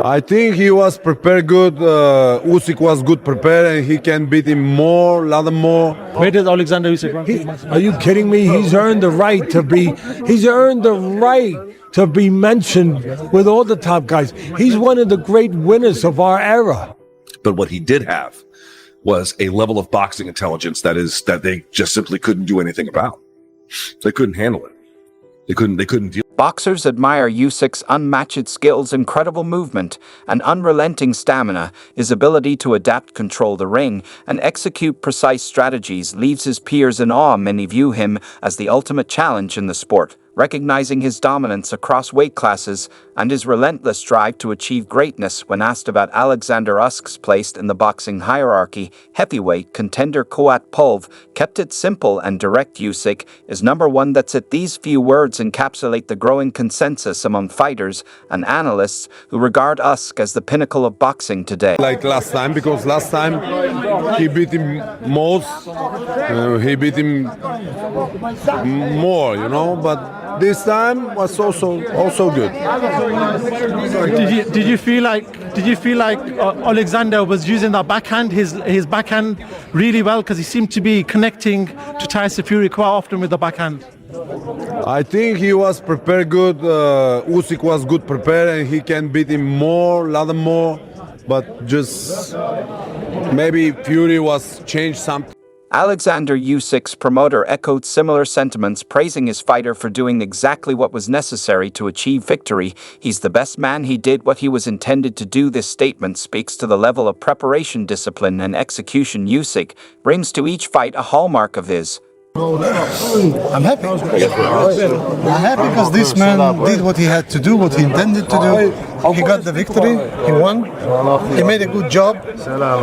I think he was prepared good. Usyk was good prepared, and he can beat him more, a lot more. Where does Oleksandr Usyk rank? Are you kidding me? He's earned the right to be. He's earned the right to be mentioned with all the top guys. He's one of the great winners of our era. But what he did have was a level of boxing intelligence that they just simply couldn't do anything about. They couldn't handle it. They couldn't deal. Boxers admire Usyk's unmatched skills, incredible movement, and unrelenting stamina. His ability to adapt, control the ring, and execute precise strategies leaves his peers in awe. Many view him as the ultimate challenge in the sport, recognizing his dominance across weight classes and his relentless drive to achieve greatness. When asked about Oleksandr Usyk's place in the boxing hierarchy, heavyweight contender Koat Pulv kept it simple and direct. Usyk is number one. That's it. These few words encapsulate the growing consensus among fighters and analysts who regard Usyk as the pinnacle of boxing today. Like last time, because last time he beat him most, he beat him more, but this time was also good. Did you feel like Oleksandr was using that backhand, his backhand really well, because he seemed to be connecting to Tyson Fury quite often with the backhand? I think he was prepared good. Usyk was good prepared, and he can beat him more, a lot more. But just maybe Fury was changed something. Oleksandr Usyk's promoter echoed similar sentiments, praising his fighter for doing exactly what was necessary to achieve victory. He's the best man. He did what he was intended to do. This statement speaks to the level of preparation, discipline, and execution Usyk brings to each fight, a hallmark of his. I'm happy. I'm happy because this man did what he had to do, what he intended to do. He got the victory. He won. He made a good job.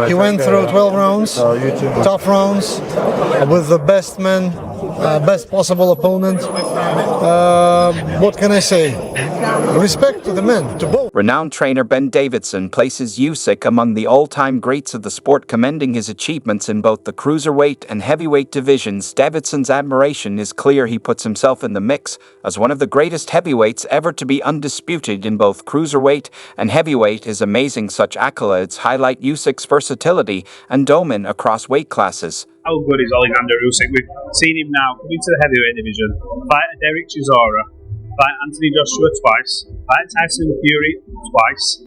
He went through 12 rounds, tough rounds, with the best man, best possible opponent. What can I say? Respect to the men, to both. Renowned trainer Ben Davidson places Usyk among the all-time greats of the sport, commending his achievements in both the cruiserweight and heavyweight divisions. Davidson's admiration is clear. He puts himself in the mix as one of the greatest heavyweights ever to be, undisputed in both cruiserweight and heavyweight. Is amazing. Such accolades highlight Usyk's versatility and domain across weight classes. How good is Oleksandr Usyk? We've seen him now come into the heavyweight division, fight Derek Chisora, fight Anthony Joshua twice, fight Tyson Fury twice,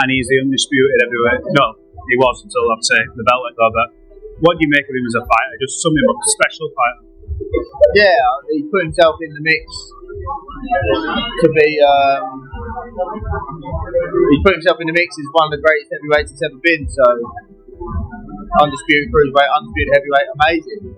and he's the undisputed heavyweight. No, he was until, I'd say, the belt let go. But what do you make of him as a fighter? Just sum him up, a special fighter. Yeah, he put himself in the mix to be. He put himself in the mix as one of the greatest heavyweights that's ever been. So, undisputed cruiserweight, undisputed heavyweight, amazing.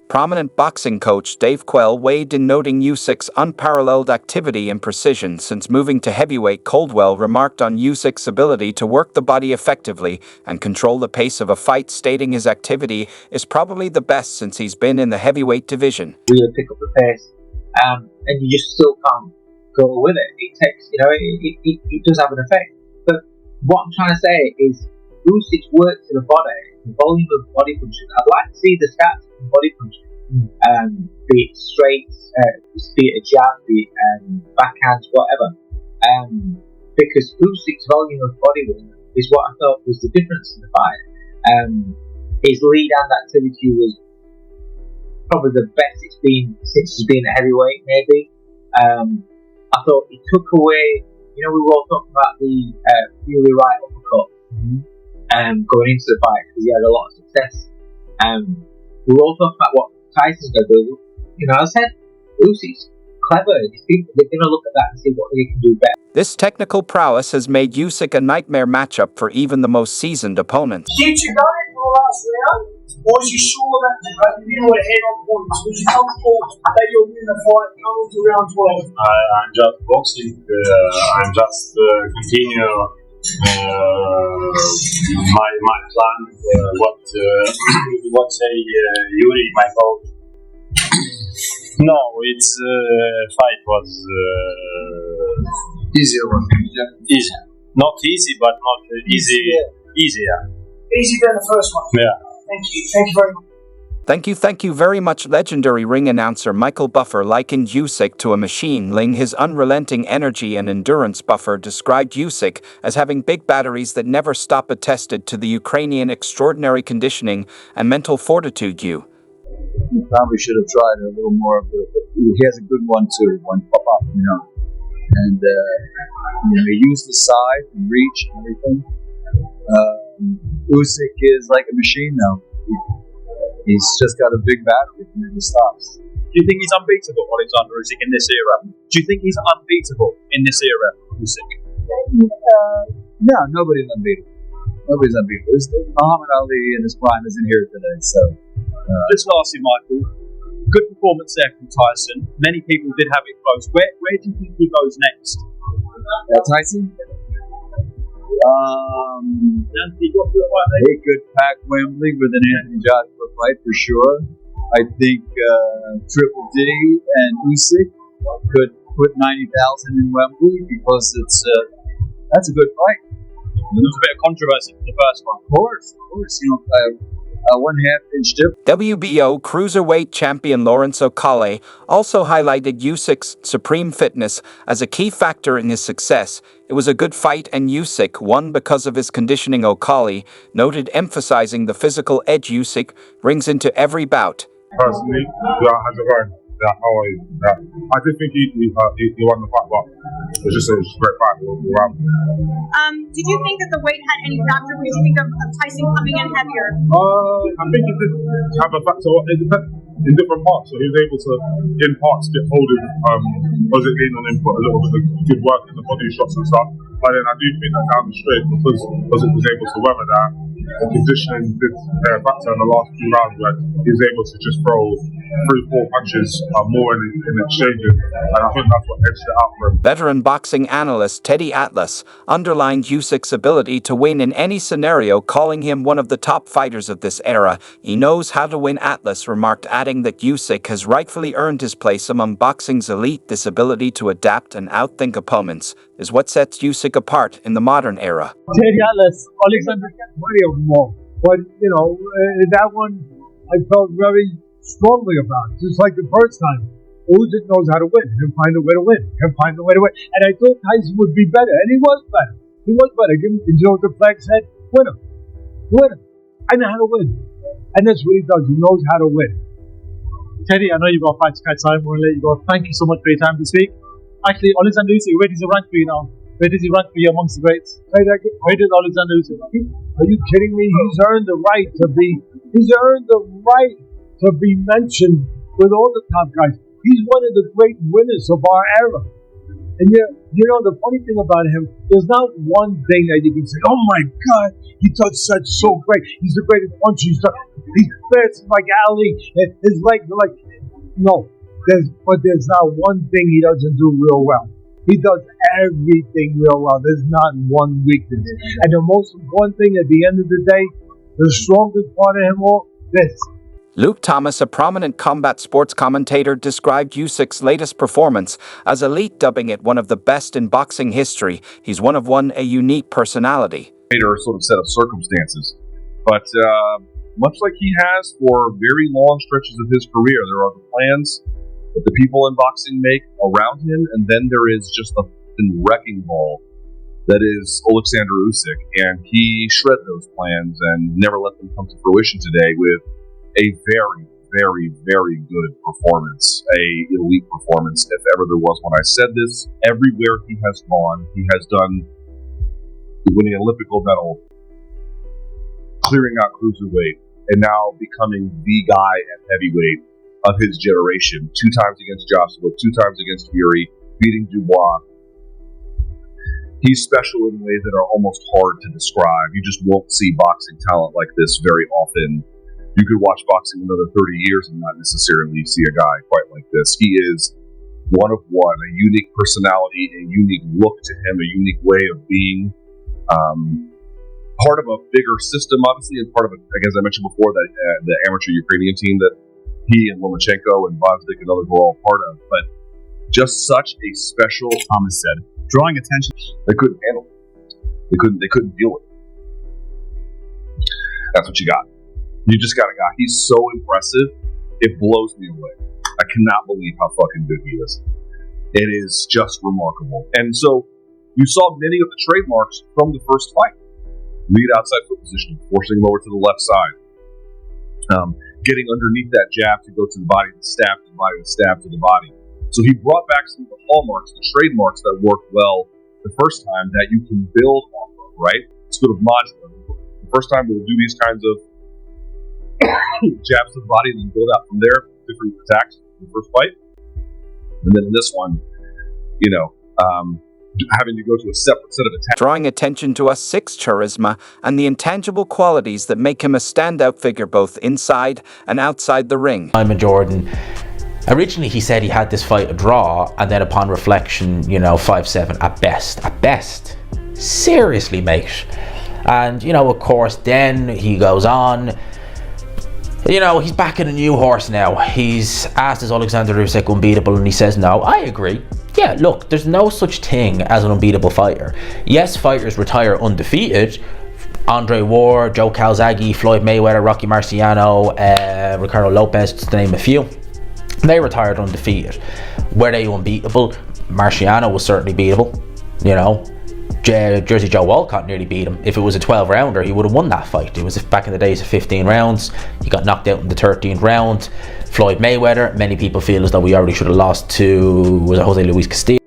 Prominent boxing coach Dave Quell weighed in, noting Usyk's unparalleled activity and precision since moving to heavyweight. Coldwell remarked on Usyk's ability to work the body effectively and control the pace of a fight, stating his activity is probably the best since he's been in the heavyweight division. Really pick up the pace, and you just still can't go with it. It takes, it does have an effect. But what I'm trying to say is, Usyk's work to the body, the volume of body punches. I'd like to see the stats of body punching, be it straights, be it a jab, be it backhands, whatever. Because Usyk's volume of body work is what I thought was the difference in the fight. His lead hand activity was probably the best it's been since he's been a heavyweight, maybe. I thought he took away, we were all talking about the Fury right uppercut going into the fight because he had a lot of success. We were all talking about what Tyson's going to do. I said, Usyk's clever. They're going to look at that and see what they can do better. This technical prowess has made Usyk a nightmare matchup for even the most seasoned opponents. Did you know it in the last round? Or was you sure that you were ahead on points? Was you comfortable that you'll win the fight coming to round 12? I'm just boxing. I'm just continue my plan. What say Yuri, my coach? No, its fight was Easier one. Yeah. easy. Not easy, but not easy. Yeah. Easier. Easier than the first one. Yeah. Thank you. Thank you very much. Thank you very much. Legendary ring announcer Michael Buffer likened Usyk to a machine. His unrelenting energy and endurance. Buffer described Usyk as having big batteries that never stop, attested to the Ukrainian extraordinary conditioning and mental fortitude. He probably should have tried a little more, but he has a good one too, one pop up, and he used the side and reach and everything. Usyk is like a machine now. He's just got a big battery and never stops. Do you think he's unbeatable, Oleksandr Usyk, in this era? Do you think he's unbeatable in this era, Usyk? No, nobody's unbeatable. Nobody's unbeatable. Muhammad Ali in his prime isn't here today, so. Just lastly, Michael, good performance there from Tyson. Many people did have it close. Where do you think he goes next? Tyson? He could pack Wembley with an Anthony Joshua fight for sure. I think Triple D and Usyk could put 90,000 in Wembley because that's a good fight. There was a bit of controversy for the first one. Of course. One half-inch dip. WBO cruiserweight champion Lawrence O'Coley also highlighted Usyk's supreme fitness as a key factor in his success. It was a good fight and Usyk won because of his conditioning. O'Coley noted, emphasizing the physical edge Usyk brings into every bout. Personally, how's it going? How are you? I did think he won the fight, but it was just a great fight. Did you think that the weight had any factor? What did you think of Tyson coming in heavier? I think it did have a factor. It depends in different parts. So he was able to, in parts, get hold of lean on him, put a little bit of good work in the body shots and stuff. But then I do think that down the straight, because it was able to weather that, the conditioning did play a factor in the last 2 rounds where he was able to just throw 3-4 punches more in exchanges, and I think that's what edged it out for him. Veteran boxing analyst Teddy Atlas underlined Usyk's ability to win in any scenario, calling him one of the top fighters of this era. He knows how to win, Atlas remarked, adding that Usyk has rightfully earned his place among boxing's elite. This ability to adapt and outthink opponents is what sets Usyk apart in the modern era. Teddy Atlas, Oleksandr, plenty of them all. But, that one I felt very strongly about, just like the first time. Usyk knows how to win. He can find a way to win. And I thought Tyson would be better, and he was better. Give him, what the flag said? Win him. I know how to win. And that's what he does. He knows how to win. Teddy, I know you've got a fight to catch, so I'm going to let you go. Thank you so much for your time this week. Actually, Oleksandr Usyk, where does he rank for you now? Where does he rank for you amongst the greats? Where does Oleksandr Usyk rank? Are you kidding me? He's earned the right to be mentioned with all the top guys. He's one of the great winners of our era. And the funny thing about him, there's not one thing that you can say, oh my God, he does such so great. He's the greatest puncher. He's fast like Ali. His legs are like, no. But there's not one thing he doesn't do real well. He does everything real well. There's not one weakness. And the most important thing at the end of the day, the strongest part of him all, this. Luke Thomas, a prominent combat sports commentator, described Usyk's latest performance as elite, dubbing it one of the best in boxing history. He's one of a unique personality. Sort of set of circumstances, but much like he has for very long stretches of his career, there are the plans that the people in boxing make around him, and then there is just the wrecking ball that is Oleksandr Usyk, and he shred those plans and never let them come to fruition today with a very, very, very good performance, a elite performance, if ever there was one. I said this, everywhere he has gone, he has done winning an Olympic gold medal, clearing out cruiserweight, and now becoming the guy at heavyweight of his generation. 2 times against Joshua, 2 times against Fury, beating Dubois. He's special in ways that are almost hard to describe. You just won't see boxing talent like this very often. You could watch boxing another 30 years and not necessarily see a guy quite like this. He is one of one, a unique personality, a unique look to him, a unique way of being. Part of a bigger system, obviously, and part of, as I mentioned before, that the amateur Ukrainian team that he and Lomachenko and Vazdik and others were all part of. But just such a special, Thomas said, drawing attention. They couldn't handle it. They couldn't deal with it. That's what you got. You just got a guy. He's so impressive. It blows me away. I cannot believe how fucking good he is. It is just remarkable. And so you saw many of the trademarks from the first fight. Lead outside foot position, forcing him over to the left side. Getting underneath that jab to go to the body, the stab to the body, the stab to the body. So he brought back some of the hallmarks, the trademarks that worked well the first time that you can build off of, right? Sort of modular. The first time we'll do these kinds of jabs to the body and then build out from there, different attacks in the first fight. And then in this one, having to go to a separate set of attacks. Drawing attention to Usyk's charisma and the intangible qualities that make him a standout figure both inside and outside the ring. Simon Jordan, originally he said he had this fight a draw, and then upon reflection, 5-7 at best. At best. Seriously, mate. And, of course, then he goes on. He's back in a new horse now. He's asked, is Oleksandr Usyk unbeatable? And he says no. I agree. Yeah, look, there's no such thing as an unbeatable fighter. Yes, fighters retire undefeated. Andre Ward, Joe Calzaghe, Floyd Mayweather, Rocky Marciano, Ricardo Lopez, to name a few. They retired undefeated. Were they unbeatable? Marciano was certainly beatable. Jersey Joe Walcott nearly beat him. If it was a 12-rounder, he would have won that fight. It was back in the days of 15 rounds. He got knocked out in the 13th round. Floyd Mayweather, many people feel as though we already should have lost to, was it Jose Luis Castillo?